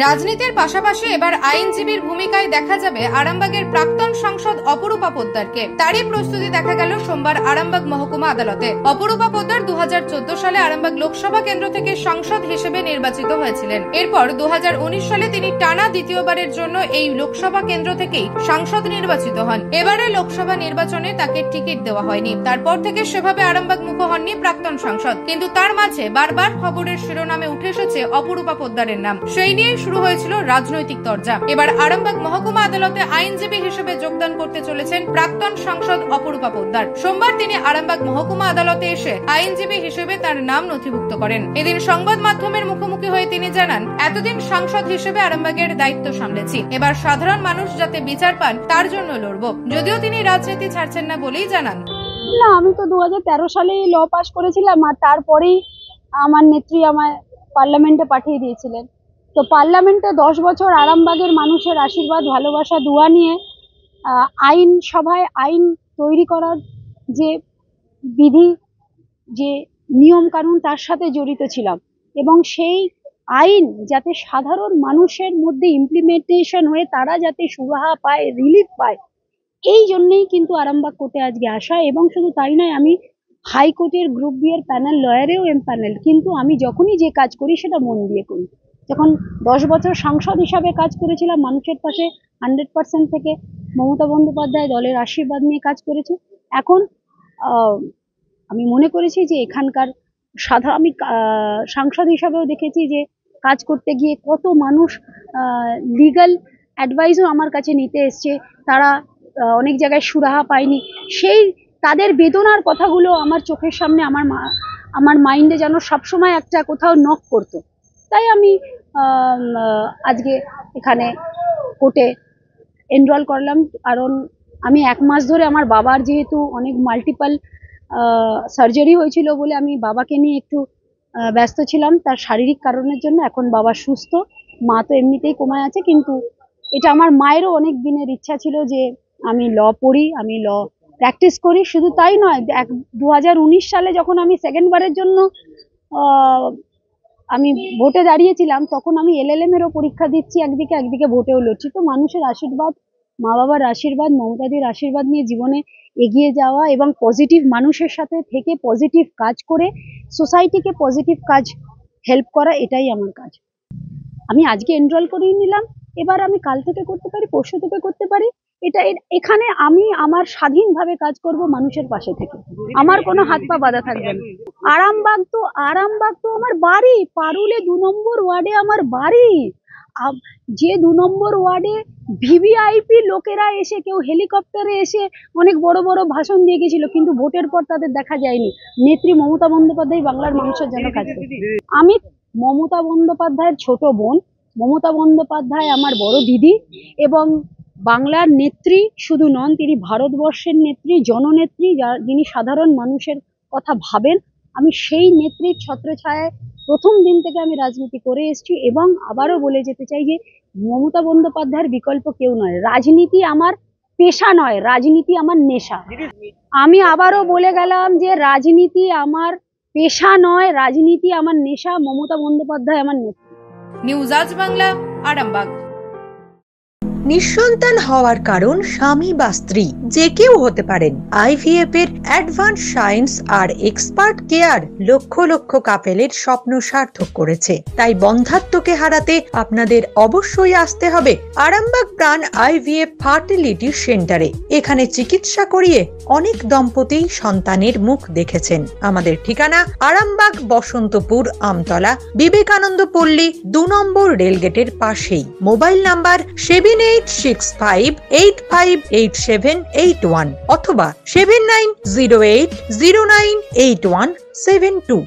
রাজনীতির পাশাপাশি এবার আইনজীবীর ভূমিকায় দেখা যাবে আরামবাগের প্রাক্তন সাংসদ অপরূপা পোদ্দারকে। তারই প্রস্তুতি দেখা গেল সোমবার আরামবাগ মহকুমা আদালতে। অপরূপা পোদ্দার 2014 সালে আরামবাগ লোকসভা কেন্দ্র থেকে সাংসদ হিসেবে নির্বাচিত হয়েছিলেন। এরপর 2019 সালে তিনি টানা দ্বিতীয়বারের জন্য এই লোকসভা কেন্দ্র থেকেই সাংসদ নির্বাচিত হন। এবারে লোকসভা নির্বাচনে তাকে টিকিট দেওয়া হয়নি। তারপর থেকে সেভাবে আরামবাগ মুখ হননি প্রাক্তন সাংসদ, কিন্তু তার মাঝে বারবার খবরের শিরোনামে উঠে এসেছে অপরূপা পোদ্দারের নাম। সেই নিয়ে শুরু হয়েছিল রাজনৈতিক তরজা। এবার আরামবাগ মহকুমা আদালতে আইনজীবী হিসেবে যোগদান করতে চলেছেন প্রাক্তন সাংসদ অপরূপা পোদ্দার। সোমবার তিনি আরামবাগ মহকুমা আদালতে এসে আইনজীবী হিসেবে তার নাম নথিভুক্ত করেন। এদিন সংবাদ মাধ্যমের মুখোমুখি হয়ে তিনি জানান, এতদিন সাংসদ হিসেবে আরামবাগের দায়িত্ব সামলেছি, এবার সাধারণ মানুষ যাতে বিচার পান তার জন্য লড়ব। যদিও তিনি রাজনীতি ছাড়ছেন না বলেই জানান। না, আমি তো 2013 সালেই ল পাস করেছিলাম, আর তারপরেই আমার নেত্রী আমায় পার্লামেন্টে পাঠিয়ে দিয়েছিলেন। তো পার্লামেন্টে 10 বছর আরামবাগের মানুষের আশীর্বাদ, ভালোবাসা, দোয়া নিয়ে আইন সভায় আইন তৈরি করার যে বিধি, যে নিয়ম কানুন, তার সাথে জড়িত ছিলাম। এবং সেই আইন যাতে সাধারণ মানুষের মধ্যে ইমপ্লিমেন্টেশন হয়ে তারা যাতে সুরাহা পায়, রিলিফ পায়, এই জন্যই কিন্তু আরামবাগ কোর্টে আজকে আসা। এবং শুধু তাই নয়, আমি হাইকোর্টের গ্রুপ বি এর প্যানেল লয়ারেও প্যানেল, কিন্তু আমি যখনই যে কাজ করি সেটা মন দিয়ে করি। যখন 10 বছর সাংসদ হিসাবে কাজ করেছিলাম, মানুষের পাশে 100% থেকে মমতা বন্দ্যোপাধ্যায় দলের আশীর্বাদ নিয়ে কাজ করেছি। এখন আমি মনে করেছি যে এখানকার আমি সাংসদ হিসাবেও দেখেছি যে কাজ করতে গিয়ে কত মানুষ লিগ্যাল অ্যাডভাইসও আমার কাছে নিতে এসছে, তারা অনেক জায়গায় সুরাহা পায়নি। সেই তাদের বেদনার কথাগুলো আমার চোখের সামনে, আমার মাইন্ডে যেন সবসময় একটা কোথাও নক করতো। তাই আমি আজকে এখানে কোর্টে এনরোল করলাম। কারণ আমি 1 মাস ধরে আমার বাবার যেহেতু অনেক মাল্টিপল সার্জারি হয়েছিল বলে আমি বাবাকে নিয়ে একটু ব্যস্ত ছিলাম, তার শারীরিক কারণের জন্য। এখন বাবা সুস্থ, মা তো এমনিতেই কোমায় আছে, কিন্তু এটা আমার মায়েরও অনেক দিনের ইচ্ছা ছিল যে আমি ল পড়ি, আমি ল প্র্যাকটিস করি। শুধু তাই নয়, 2019 সালে যখন আমি সেকেন্ডবারের জন্য আমি ভোটে দাঁড়িয়েছিলাম, তখন আমি LLM এরও পরীক্ষা দিচ্ছি একদিকে ভোটেও লড়ছি। তো মানুষের আশীর্বাদ, মা বাবার আশীর্বাদ, মমতাদির আশীর্বাদ নিয়ে জীবনে এগিয়ে যাওয়া এবং পজিটিভ মানুষের সাথে থেকে পজিটিভ কাজ করে সোসাইটিকে পজিটিভ কাজ হেল্প করা, এটাই আমার কাজ। আমি আজকে এনরোল করিয়ে নিলাম, এবার আমি কাল থেকে করতে পারি, পরশু থেকে করতে পারি। এখানে আমি আমার স্বাধীনভাবে কাজ করব মানুষের পাশে থেকে, আমার কোনো হাত পা বাঁধা থাকবে না। আরামবাগ তো আমার বাড়ি, পারুলে 2 নম্বর ওয়ার্ডে আমার বাড়ি। যে 2 নম্বর ওয়ার্ডে VVIP লোকেরা এসে, কেউ হেলিকপ্টারে এসে অনেক বড় বড় ভাষণ দিয়ে গেছিল, কিন্তু ভোটের পর তাদের দেখা যায়নি। নেত্রী মমতা বন্দ্যোপাধ্যায় বাংলার মানুষের জন্য কাজ করে। আমি মমতা বন্দ্যোপাধ্যায়ের ছোট বোন, মমতা বন্দ্যোপাধ্যায় আমার বড় দিদি, এবং বাংলার নেত্রী শুধু নন, তিনি ভারতবর্ষের নেত্রী, জননেত্রী, যিনি সাধারণ মানুষের কথা ভাবেন। আমি সেই নেত্রীর ছত্রছায়ায় প্রথম দিন থেকে আমি রাজনীতি করে এসেছি। এবং আবারও বলে যেতে চাই যে মমতা বন্দ্যোপাধ্যায়ের বিকল্প কেউ নয়। রাজনীতি আমার পেশা নয়, রাজনীতি আমার নেশা। আমি আবারও বলে গেলাম যে রাজনীতি আমার পেশা নয়, রাজনীতি আমার নেশা। মমতা বন্দ্যোপাধ্যায় আমার নেত্রী। নিউজ আজ বাংলা, আরামবাগ। নিঃসন্তান হওয়ার কারণ স্বামী বা স্ত্রী যে কেউ হতে পারেন। IVF এর অ্যাডভান্স সায়েন্স আর এক্সপার্ট কেয়ার লক্ষ লক্ষ কাপেলের স্বপ্ন সার্থক করেছে। তাই বন্ধাত্বকে হারাতে আপনাদের অবশ্যই আসতে হবে আরামবাগ প্রাণ IVF ফার্টিলিটি সেন্টারে। এখানে চিকিৎসা করিয়ে অনেক দম্পতি সন্তানের মুখ দেখেছেন। আমাদের ঠিকানা আরামবাগ বসন্তপুর আমতলা, বিবেকানন্দ পল্লী 2 নম্বর রেলগেটের পাশেই। মোবাইল নাম্বার 7865858781 অথবা 7908098172।